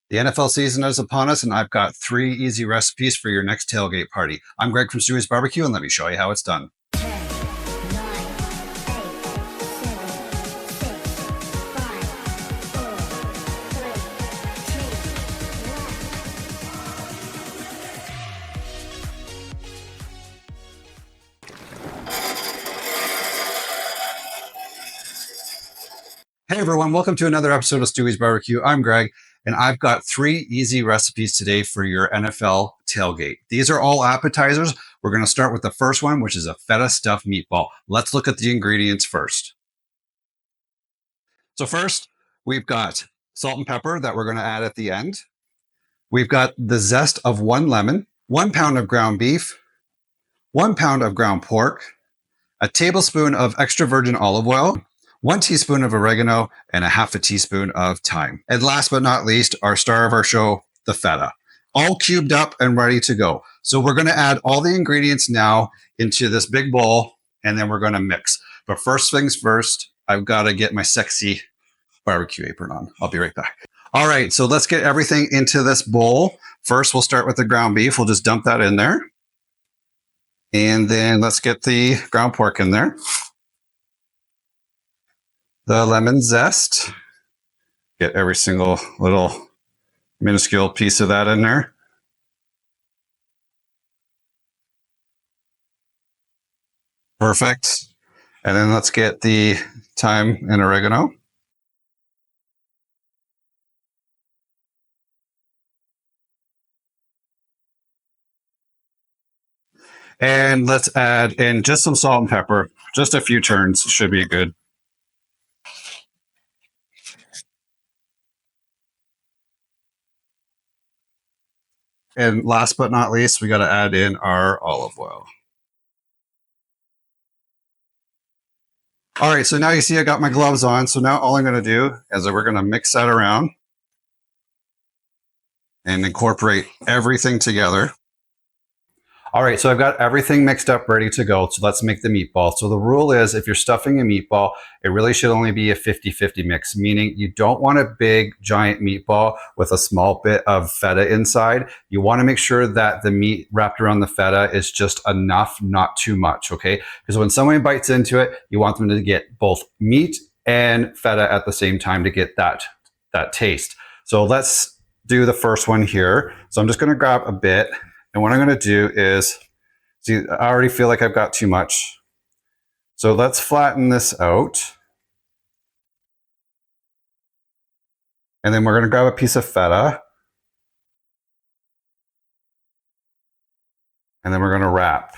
The NFL season is upon us, and I've got 3 easy recipes for your next tailgate party. I'm Greg from Stewie's Barbecue, and let me show you how it's done. 10, 9, 8, 7, 6, 5, 4, 3, 2, 1. Hey everyone, welcome to another episode of Stewie's Barbecue. I'm Greg, and I've got 3 easy recipes today for your NFL tailgate. These are all appetizers. We're going to start with the first one, which is a feta stuffed meatball. Let's look at the ingredients first. So first, we've got salt and pepper that we're going to add at the end. We've got the zest of 1 lemon, 1 pound of ground beef, 1 pound of ground pork, a tablespoon of extra virgin olive oil, 1 teaspoon of oregano, and a half a teaspoon of thyme. And last but not least, our star of our show, the feta. All cubed up and ready to go. So we're going to add all the ingredients now into this big bowl, and then we're going to mix. But first things first, I've got to get my sexy barbecue apron on. I'll be right back. All right, so let's get everything into this bowl. First, we'll start with the ground beef. We'll just dump that in there. And then let's get the ground pork in there. The lemon zest. Get every single little minuscule piece of that in there. Perfect. And then let's get the thyme and oregano. And let's add in just some salt and pepper. Just a few turns should be good. And last but not least, we got to add in our olive oil. All right, so now you see I got my gloves on. So now all I'm going to do is we're going to mix that around and incorporate everything together. All right, so I've got everything mixed up, ready to go. So let's make the meatball. So the rule is if you're stuffing a meatball, it really should only be a 50-50 mix, meaning you don't want a big, giant meatball with a small bit of feta inside. You want to make sure that the meat wrapped around the feta is just enough, not too much, okay? Because when someone bites into it, you want them to get both meat and feta at the same time to get that taste. So let's do the first one here. So I'm just going to grab a bit. And what I'm going to do is, see, I already feel like I've got too much. So let's flatten this out. And then we're going to grab a piece of feta. And then we're going to wrap.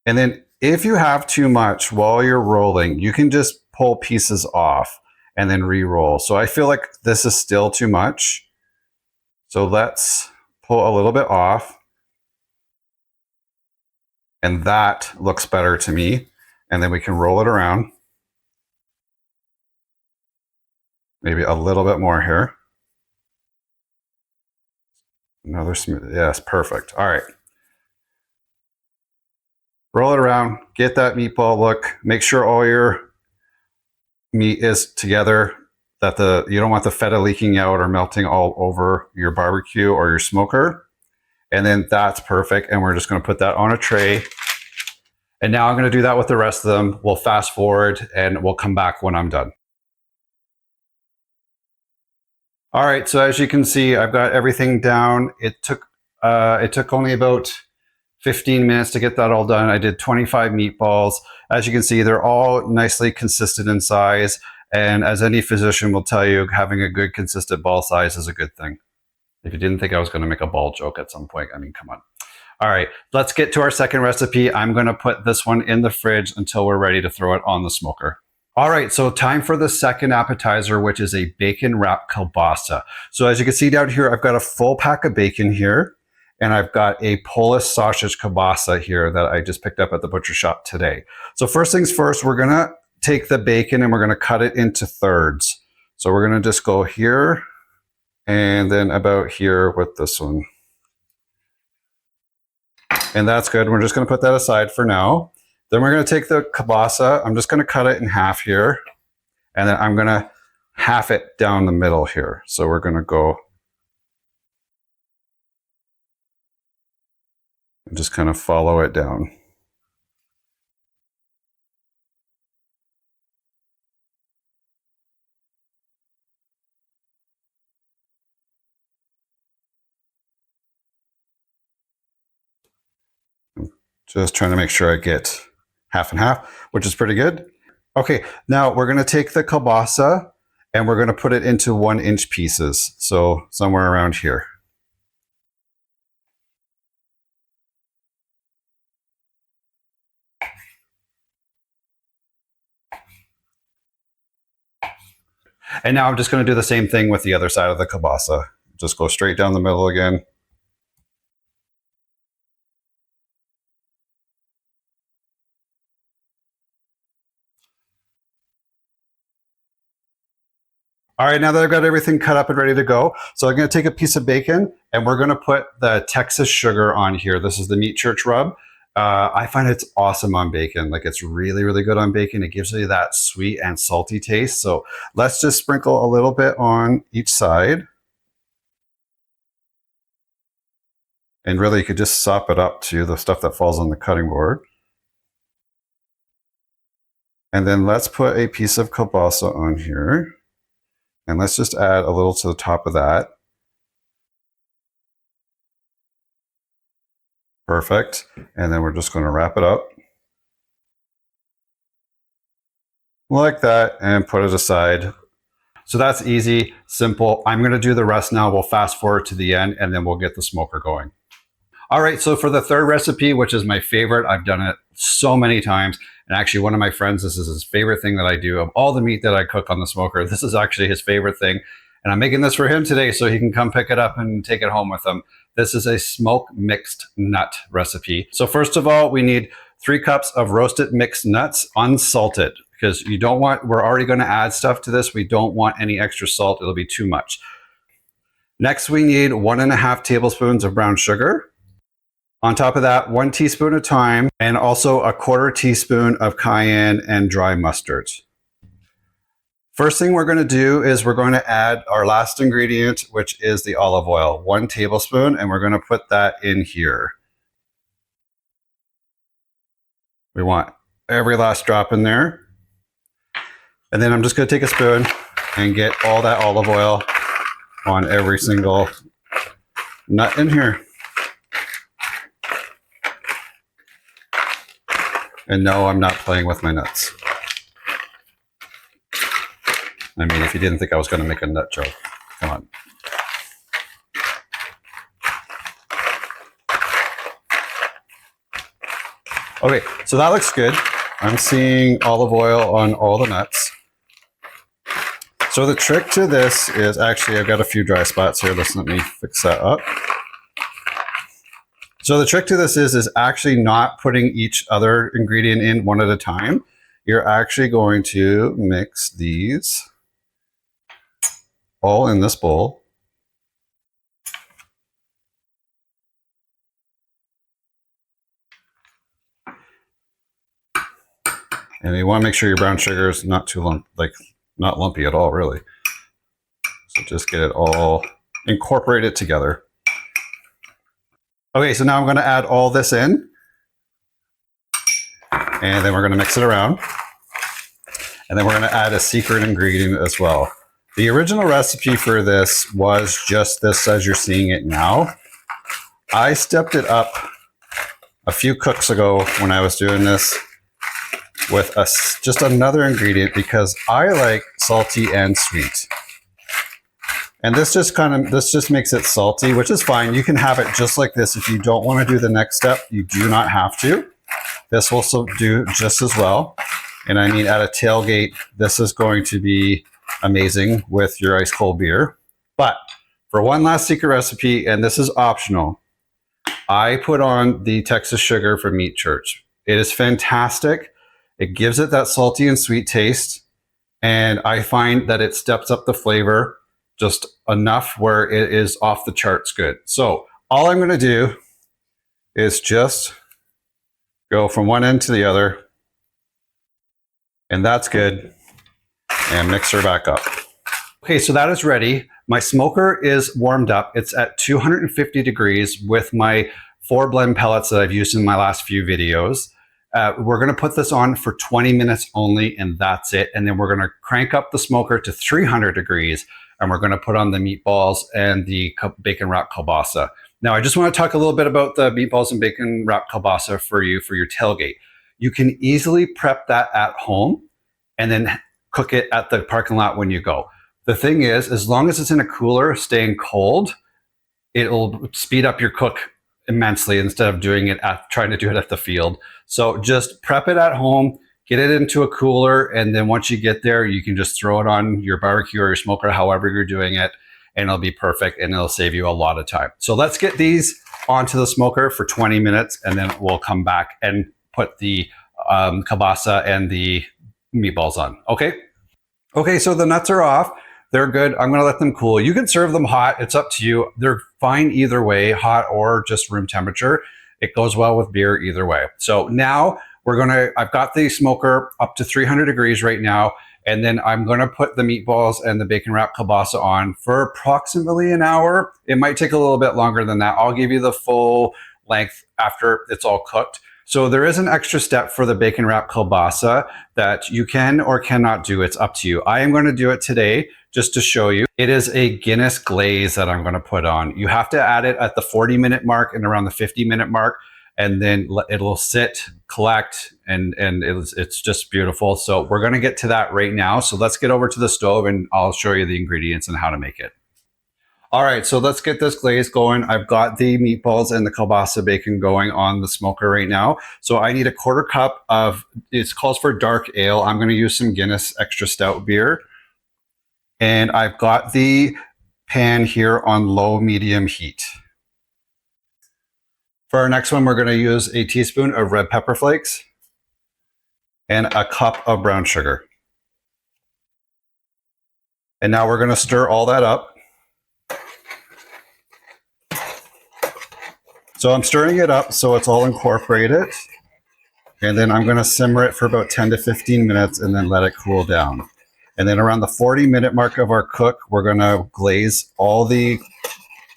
And then if you have too much while you're rolling, you can just pull pieces off and then re-roll. So I feel like this is still too much. So let's pull a little bit off, and that looks better to me. And then we can roll it around. Maybe a little bit more here. Another smooth, yes, perfect. All right. Roll it around, get that meatball look. Make sure all your meat is together, that you don't want the feta leaking out or melting all over your barbecue or your smoker. And then that's perfect. And we're just going to put that on a tray. And now I'm going to do that with the rest of them. We'll fast forward and we'll come back when I'm done. All right, so as you can see, I've got everything down. It took only about 15 minutes to get that all done. I did 25 meatballs. As you can see, they're all nicely consistent in size. And as any physician will tell you, having a good consistent ball size is a good thing. If you didn't think I was going to make a ball joke at some point, I mean, come on. All right, let's get to our second recipe. I'm going to put this one in the fridge until we're ready to throw it on the smoker. All right, so time for the second appetizer, which is a bacon wrapped kielbasa. So as you can see down here, I've got a full pack of bacon here, and I've got a Polish sausage kielbasa here that I just picked up at the butcher shop today. So first things first, we're going to take the bacon and we're going to cut it into thirds. So we're going to just go here and then about here with this one. And that's good. We're just going to put that aside for now. Then we're going to take the kielbasa. I'm just going to cut it in half here. And then I'm going to half it down the middle here. So we're going to go and just kind of follow it down. Just trying to make sure I get half and half, which is pretty good. Okay, now we're going to take the kielbasa and we're going to put it into 1-inch pieces. So somewhere around here. And now I'm just going to do the same thing with the other side of the kielbasa. Just go straight down the middle again. All right, now that I've got everything cut up and ready to go, so I'm going to take a piece of bacon and we're going to put the Texas sugar on here. This is the Meat Church rub. I find it's awesome on bacon. Like, it's really, really good on bacon. It gives you that sweet and salty taste. So let's just sprinkle a little bit on each side. And really, you could just sop it up to the stuff that falls on the cutting board. And then let's put a piece of kielbasa on here. And let's just add a little to the top of that. Perfect. And then we're just going to wrap it up like that and put it aside. So that's easy, simple. I'm going to do the rest now. We'll fast forward to the end and then we'll get the smoker going. All right, so for the third recipe, which is my favorite, I've done it so many times. And actually, one of my friends, this is his favorite thing that I do. Of all the meat that I cook on the smoker, this is actually his favorite thing. And I'm making this for him today so he can come pick it up and take it home with him. This is a smoke mixed nut recipe. So first of all, we need 3 cups of roasted mixed nuts, unsalted, because you don't want, we're already going to add stuff to this. We don't want any extra salt. It'll be too much. Next, we need 1.5 tablespoons of brown sugar. On top of that, 1 teaspoon of thyme and also a 1/4 teaspoon of cayenne and dry mustard. First thing we're going to do is we're going to add our last ingredient, which is the olive oil, 1 tablespoon, and we're going to put that in here. We want every last drop in there. And then I'm just going to take a spoon and get all that olive oil on every single nut in here. And no, I'm not playing with my nuts. I mean, if you didn't think I was going to make a nut joke, come on. Okay, so that looks good. I'm seeing olive oil on all the nuts. So the trick to this is, actually, I've got a few dry spots here. Let me fix that up. So the trick to this is actually not putting each other ingredient in one at a time. You're actually going to mix these all in this bowl. And you want to make sure your brown sugar is not too not lumpy at all, really. So just get it all incorporated together. Okay, so now I'm going to add all this in. And then we're going to mix it around. And then we're going to add a secret ingredient as well. The original recipe for this was just this as you're seeing it now. I stepped it up a few cooks ago when I was doing this with just another ingredient because I like salty and sweet. And this just makes it salty, which is fine. You can have it just like this. If you don't want to do the next step, you do not have to. This will do just as well. And I mean, at a tailgate, this is going to be amazing with your ice cold beer. But for one last secret recipe, and this is optional, I put on the Texas sugar from Meat Church. It is fantastic. It gives it that salty and sweet taste. And I find that it steps up the flavor just enough where it is off the charts good. So all I'm going to do is just go from one end to the other. And that's good. And mix her back up. Okay, so that is ready. My smoker is warmed up. It's at 250 degrees with my 4 blend pellets that I've used in my last few videos. We're going to put this on for 20 minutes only, and that's it. And then we're going to crank up the smoker to 300 degrees, and we're going to put on the meatballs and the bacon wrapped kielbasa. Now, I just want to talk a little bit about the meatballs and bacon wrapped kielbasa for you for your tailgate. You can easily prep that at home and then cook it at the parking lot when you go. The thing is, as long as it's in a cooler, staying cold, it'll speed up your cook immensely instead of trying to do it at the field. So just prep it at home, get it into a cooler, and then once you get there, you can just throw it on your barbecue or your smoker, however you're doing it, and it'll be perfect and it'll save you a lot of time. So let's get these onto the smoker for 20 minutes, and then we'll come back and put the kielbasa and the meatballs on. Okay, so the nuts are off. They're good. I'm going to let them cool. You can serve them hot. It's up to you. They're fine either way, hot or just room temperature. It goes well with beer either way. So now I've got the smoker up to 300 degrees right now. And then I'm going to put the meatballs and the bacon wrapped kielbasa on for approximately an hour. It might take a little bit longer than that. I'll give you the full length after it's all cooked. So there is an extra step for the bacon wrapped kielbasa that you can or cannot do. It's up to you. I am going to do it today just to show you. It is a Guinness glaze that I'm going to put on. You have to add it at the 40-minute mark and around the 50-minute mark, and then it'll sit, collect, and it's just beautiful. So we're going to get to that right now. So let's get over to the stove and I'll show you the ingredients and how to make it. All right, so let's get this glaze going. I've got the meatballs and the kielbasa bacon going on the smoker right now. So I need a 1/4 cup of, it calls for dark ale. I'm going to use some Guinness extra stout beer. And I've got the pan here on low medium heat. For our next one, we're going to use a teaspoon of red pepper flakes and a cup of brown sugar. And now we're going to stir all that up. So I'm stirring it up so it's all incorporated. And then I'm going to simmer it for about 10 to 15 minutes and then let it cool down. And then around the 40-minute mark of our cook, we're going to glaze all the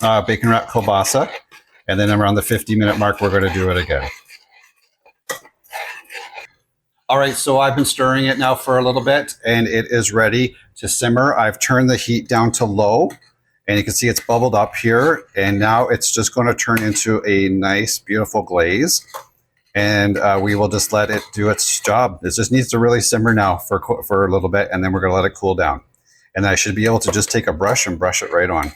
bacon wrapped kielbasa. And then around the 50-minute mark, we're going to do it again. All right, so I've been stirring it now for a little bit, and it is ready to simmer. I've turned the heat down to low, and you can see it's bubbled up here. And now it's just going to turn into a nice, beautiful glaze. And we will just let it do its job. It just needs to really simmer now for a little bit, and then we're going to let it cool down. And I should be able to just take a brush and brush it right on.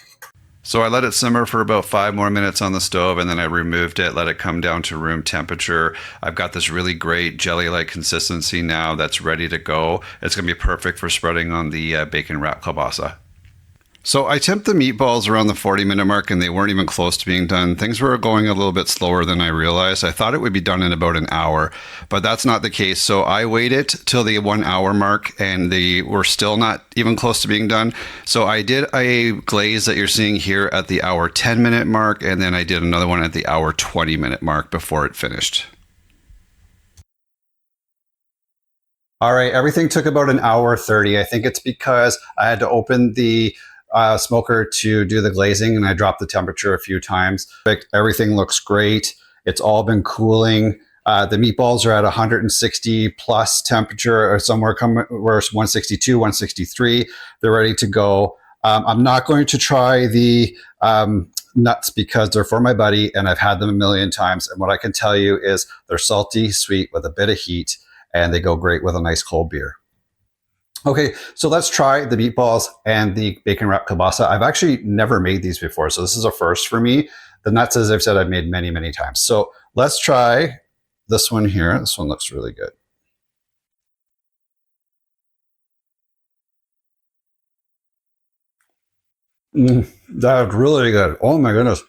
So I let it simmer for about 5 more minutes on the stove, and then I removed it, let it come down to room temperature. I've got this really great jelly-like consistency now that's ready to go. It's going to be perfect for spreading on the bacon wrapped kielbasa. So I tipped the meatballs around the 40-minute mark, and they weren't even close to being done. Things were going a little bit slower than I realized. I thought it would be done in about an hour, but that's not the case. So I waited till the 1 hour mark, and they were still not even close to being done. So I did a glaze that you're seeing here at the hour 10-minute mark, and then I did another one at the hour 20-minute mark before it finished. All right, everything took about an hour 30. I think it's because I had to open the smoker to do the glazing, and I dropped the temperature a few times. Everything looks great. It's all been cooling. The meatballs are at 160 plus temperature, or somewhere 162, 163. They're ready to go. I'm not going to try the nuts because they're for my buddy, and I've had them a million times. And what I can tell you is they're salty, sweet, with a bit of heat, and they go great with a nice cold beer. Okay, so let's try the meatballs and the bacon wrapped kielbasa. I've actually never made these before, so this is a first for me. The nuts, as I've said, I've made many, many times. So let's try this one here. This one looks really good. That's really good. Oh my goodness.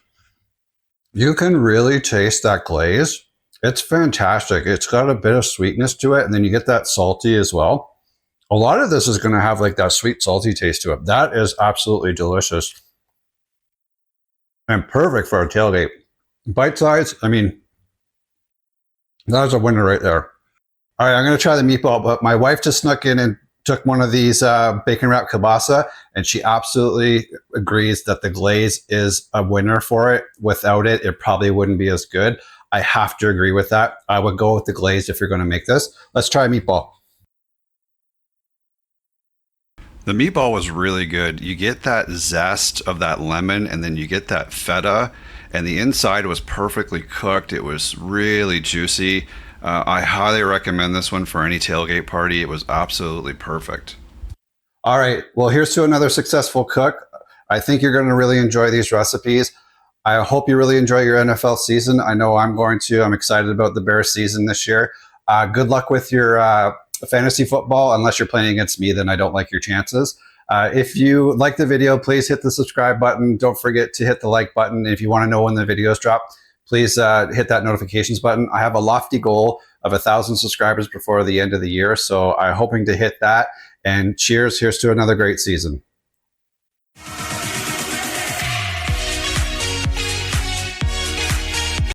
You can really taste that glaze. It's fantastic. It's got a bit of sweetness to it, and then you get that salty as well. A lot of this is going to have like that sweet, salty taste to it. That is absolutely delicious and perfect for a tailgate. Bite size, I mean, that's a winner right there. All right, I'm going to try the meatball, but my wife just snuck in and took one of these bacon wrapped kielbasa, and she absolutely agrees that the glaze is a winner for it. Without it, it probably wouldn't be as good. I have to agree with that. I would go with the glaze if you're going to make this. Let's try a meatball. The meatball was really good. You get that zest of that lemon, and then you get that feta, and the inside was perfectly cooked. It was really juicy. I highly recommend this one for any tailgate party. It was absolutely perfect. All right. Well, here's to another successful cook. I think you're going to really enjoy these recipes. I hope you really enjoy your NFL season. I know I'm going to. I'm excited about the Bears season this year. Good luck with your fantasy football. Unless you're playing against me, then I don't like your chances. If you like the video, please hit the subscribe button. Don't forget to hit the like button. If you want to know when the videos drop, please hit that notifications button. I have a lofty goal of 1,000 subscribers before the end of the year, so I'm hoping to hit that. And cheers. Here's to another great season.